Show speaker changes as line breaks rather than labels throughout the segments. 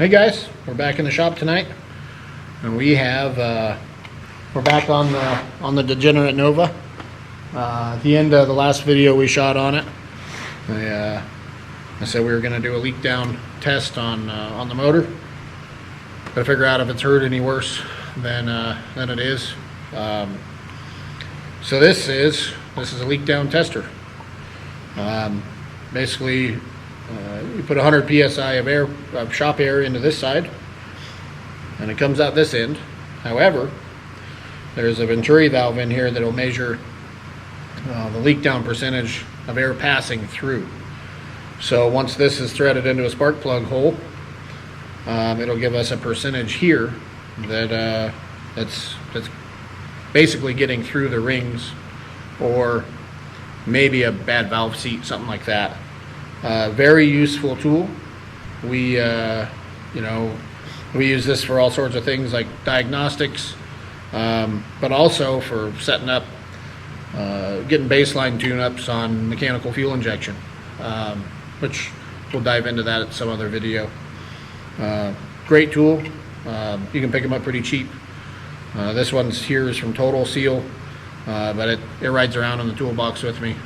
Hey guys, we're back in the shop tonight, and we have we're back on the Degenerate Nova. At the end of the last video we shot on it, I said we were going to do a leak down test on the motor to figure out if it's hurt any worse than it is. So this is a leak down tester. Basically, you put 100 psi of air, shop air, into this side, and it comes out this end. However, there's a venturi valve in here that will measure the leak down percentage of air passing through. So once this is threaded into a spark plug hole, it'll give us a percentage here that that's basically getting through the rings, or maybe a bad valve seat, something like that. Very useful tool. We we use this for all sorts of things like diagnostics, but also for setting up, getting baseline tune-ups on mechanical fuel injection, which we'll dive into that at some other video. Great tool. You can pick them up pretty cheap. This one's here is from Total Seal, but it rides around in the toolbox with me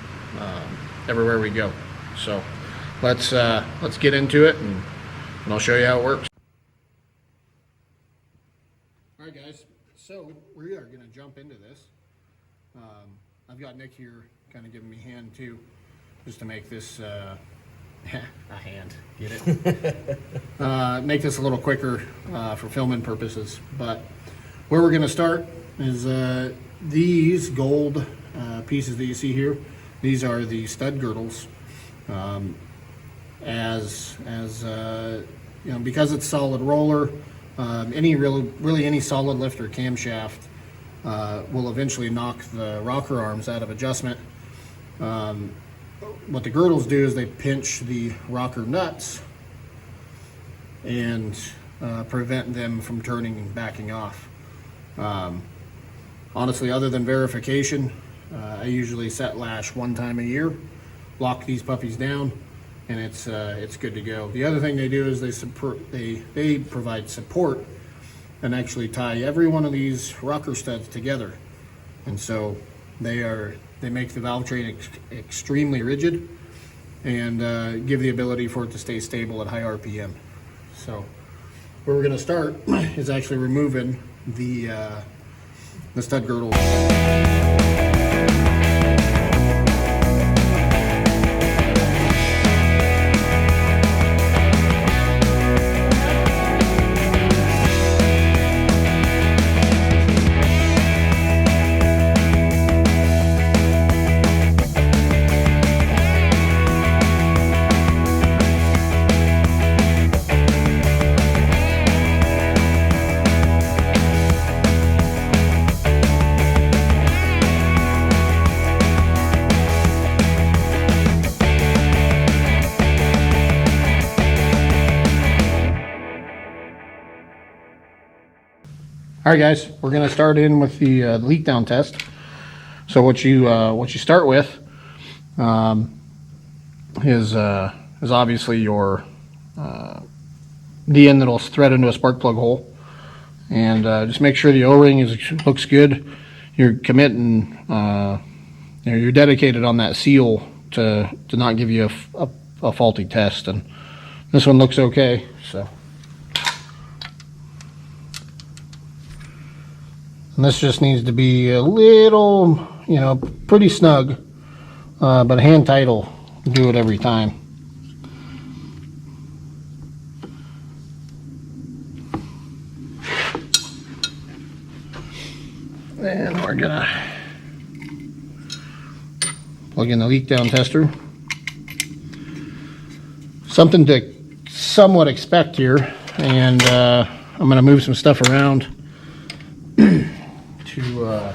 everywhere we go. So let's get into it, and I'll show you how it works. All right, guys. So we are going to jump into this. I've got Nick here, kind of giving me a hand too, just to make this a hand. Get it? Make this a little quicker for filming purposes. But where we're going to start is these gold pieces that you see here. These are the stud girdles. Because it's solid roller, really any solid lift or camshaft will eventually knock the rocker arms out of adjustment. What the girdles do is they pinch the rocker nuts and prevent them from turning and backing off. Honestly, other than verification, I usually set lash one time a year, lock these puppies down, and it's good to go. The other thing they do is they provide support and actually tie every one of these rocker studs together, and so they make the valve train extremely rigid and give the ability for it to stay stable at high RPM. So where we're going to start is actually removing the stud girdle. All right, guys, we're going to start in with the leak down test. So what you start with is obviously your the end that'll thread into a spark plug hole, and just make sure the O-ring looks good. You're committing, you're dedicated on that seal to not give you a faulty test, and this one looks okay. So. And this just needs to be a little, pretty snug, but a hand tight will do it every time. And we're gonna plug in the leak down tester. Something to somewhat expect here, and I'm gonna move some stuff around to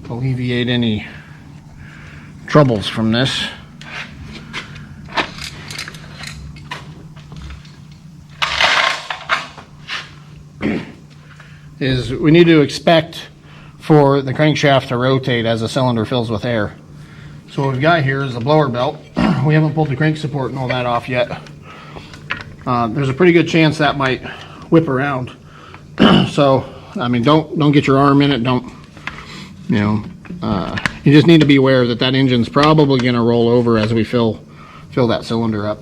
alleviate any troubles from this. Is we need to expect for the crankshaft to rotate as the cylinder fills with air. So what we've got here is the blower belt. We haven't pulled the crank support and all that off yet. there's a pretty good chance that might whip around. So, I mean, don't get your arm in it. Don't, you know, you just need to be aware that that engine's probably going to roll over as we fill that cylinder up.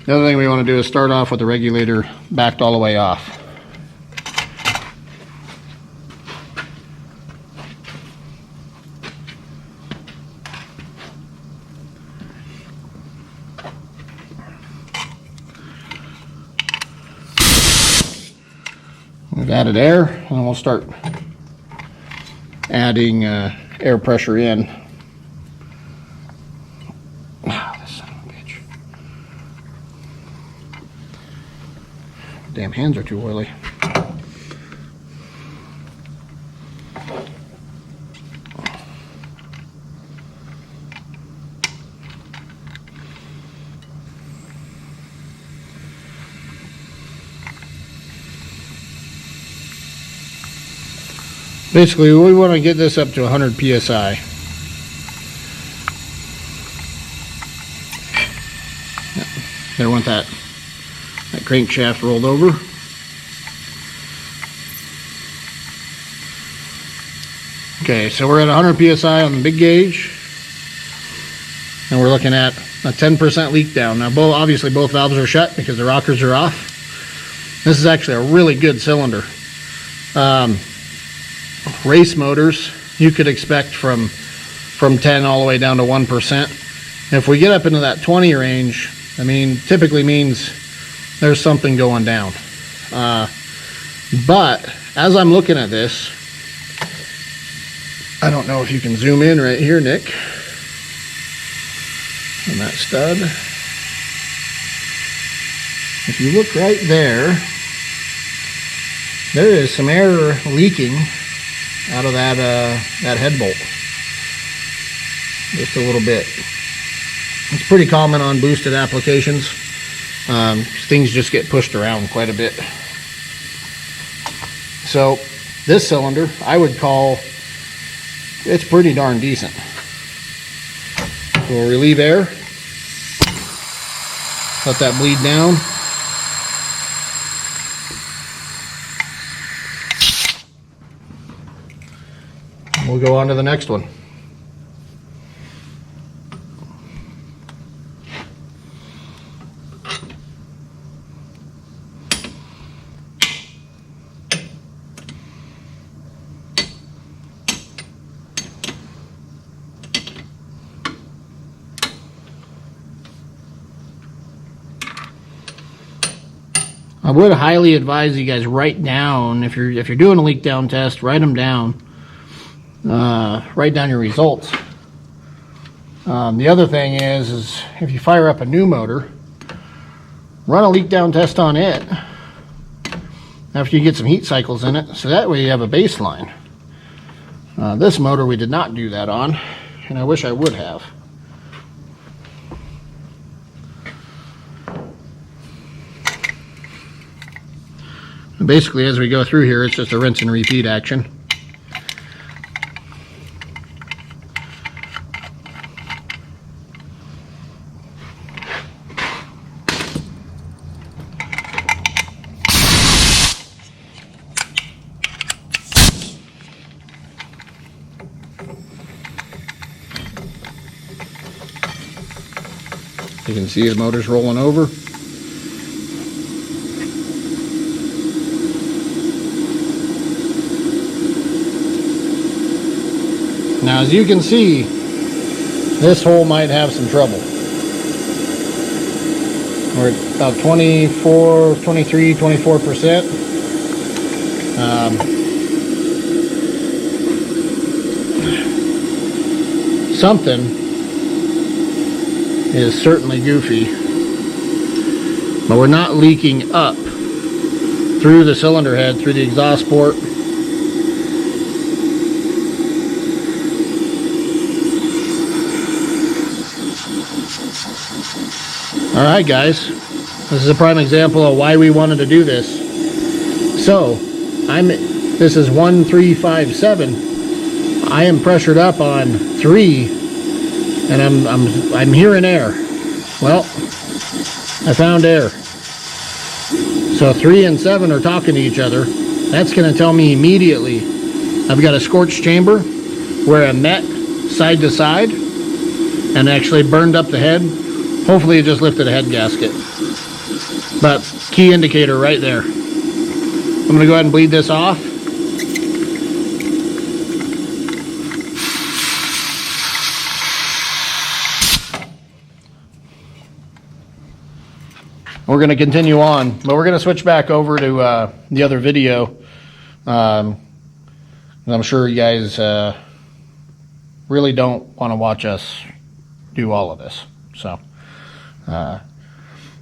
The other thing we want to do is start off with the regulator backed all the way off. We've added air, and we'll start adding air pressure in. Ah, this son of a bitch. Damn hands are too oily. Basically, we want to get this up to 100 psi. There went that crankshaft rolled over. Okay, so we're at 100 psi on the big gauge, and we're looking at a 10% leak down. Now, obviously both valves are shut because the rockers are off. This is actually a really good cylinder. Race motors, you could expect from 10 all the way down to 1%. If we get up into that 20 range, I mean, typically means there's something going down. But as I'm looking at this, I don't know if you can zoom in right here, Nick, on that stud. If you look right there, there is some air leaking out of that head bolt, just a little bit. It's pretty common on boosted applications. Things just get pushed around quite a bit. So this cylinder, I would call, it's pretty darn decent. So we'll relieve air, let that bleed down. We'll go on to the next one. I would highly advise you guys write down, if you're doing a leak down test, write them down. Write down your results. The other thing is if you fire up a new motor, run a leak down test on it after you get some heat cycles in it, so that way you have a baseline. This motor we did not do that on, and I wish I would have. Basically, as we go through here, it's just a rinse and repeat action. You can see the motor's rolling over. Now, as you can see, this hole might have some trouble. We're at about 24, 23, 24%. Something is certainly goofy, but we're not leaking up through the cylinder head, through the exhaust port. Alright guys, this is a prime example of why we wanted to do this. So, this is 1357. I am pressured up on 3, and I'm hearing air. Well, I found air. So 3 and 7 are talking to each other. That's going to tell me immediately I've got a scorched chamber where it met side to side and actually burned up the head. Hopefully it just lifted a head gasket. But key indicator right there. I'm going to go ahead and bleed this off. We're going to continue on, but we're going to switch back over to the other video. I'm sure you guys really don't want to watch us do all of this. So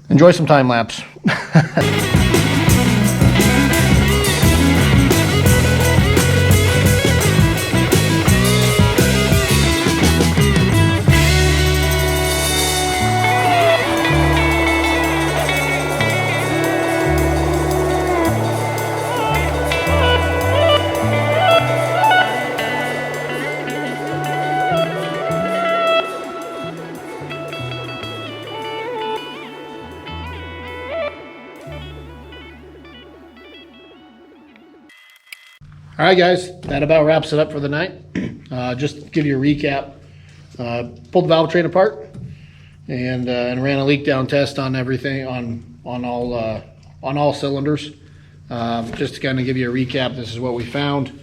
enjoy some time lapse. All right, guys, that about wraps it up for the night. Just to give you a recap, pulled the valve train apart and ran a leak down test on everything on all cylinders. Just to kind of give you a recap, this is what we found.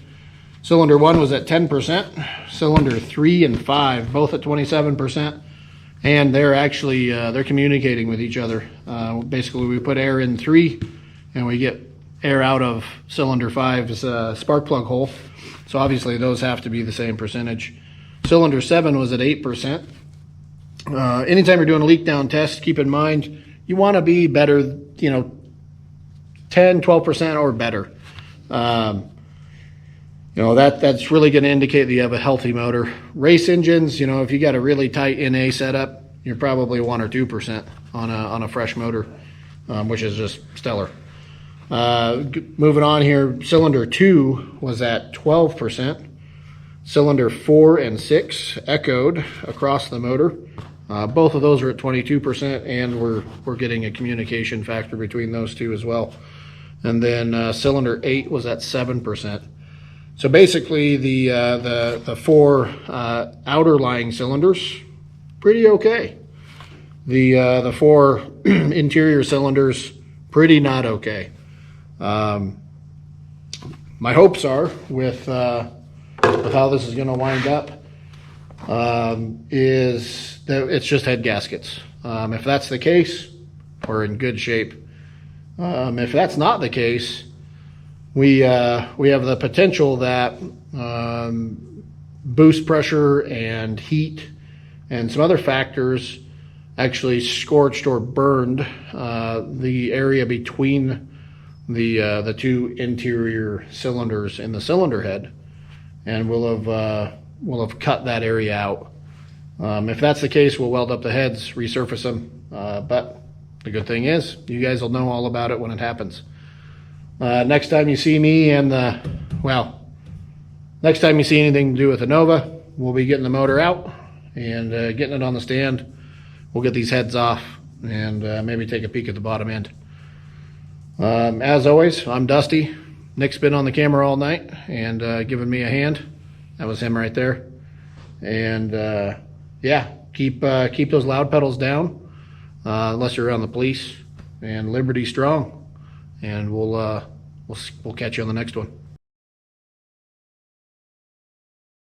Cylinder 1 was at 10%. Cylinder 3 and 5 both at 27%, and they're actually they're communicating with each other. Basically, we put air in 3, and we get air out of cylinder 5's spark plug hole. So obviously those have to be the same percentage. Cylinder 7 was at 8%. Anytime you're doing a leak down test, keep in mind you want to be better, 10, 12% or better. That's really going to indicate that you have a healthy motor. Race engines, if you got a really tight NA setup, you're probably 1 or 2% on a fresh motor, which is just stellar. Moving on here, cylinder 2 was at 12%. Cylinder 4 and 6 echoed across the motor. Both of those are at 22%, and we're getting a communication factor between those two as well. And then cylinder 8 was at 7%. So basically the 4 outer lying cylinders, pretty okay. The 4 interior cylinders, pretty not okay. My hopes are with how this is going to wind up is that it's just head gaskets. If that's the case, we're in good shape. If that's not the case, we have the potential that boost pressure and heat and some other factors actually scorched or burned the area between the 2 interior cylinders in the cylinder head, and we'll have cut that area out. If that's the case, we'll weld up the heads, resurface them. But the good thing is, you guys will know all about it when it happens. Next time you see me next time you see anything to do with the Nova, we'll be getting the motor out and getting it on the stand. We'll get these heads off and maybe take a peek at the bottom end. As always, I'm Dusty. Nick's been on the camera all night and giving me a hand. That was him right there. And keep those loud pedals down unless you're around the police. And Liberty strong. And we'll catch you on the next one.